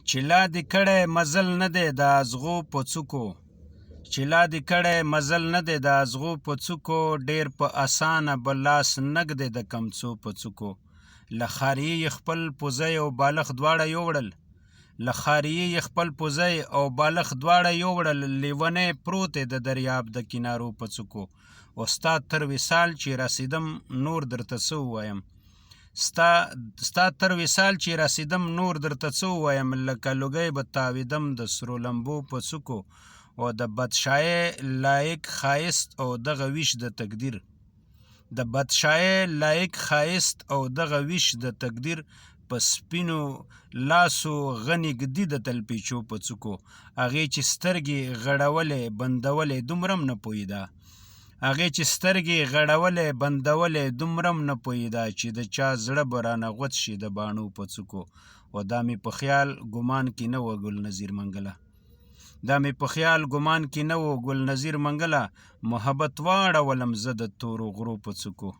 چې لا دې کړی مزل نه دی د ازغو په څوکو، چې لا دې کړی مزل نه دی د ازغو په څوکو، ډېر په اسانه به لاس نه ږدې د کمڅو په څوکو. له خاریې یې خپل پوزی او بالښت دواړه یوړل، له خاریې یې خپل پوزی او بالښت دواړه یوړل، لیونی پروت دی د دریاب د کنارو په څوکو. او ستا تر وصال چې رسېدم نور درته څه ووایم، ستا تر وصال چې رسېدم نور درته څه ووایم، لکه لوګی به تاوېدم د سرو لمبو په څوکو. او د بدشایۍ لایق ښایست او دغه ویش د تقدیر، د بدشایۍ لایق ښایست او دغه ویش د تقدیر، په سپینو لاسو غني ږدي د تلپیچو په څوکو. هغې چې سترګې غړولې بندولې دومره هم نه پوهېده، هغې چې سترګې غړولې بندولې دومره هم نه پوهېده، چې د چا زړه به رانه غوڅ شي د باڼو په څوکو. او دا مې په خیال ګمان کې نه وه ګل نظیر منګله، دا مې په خیال ګمان کې نه و ګل نظیر منګله، محبت واړولم زه د تورو غرو په څوکو.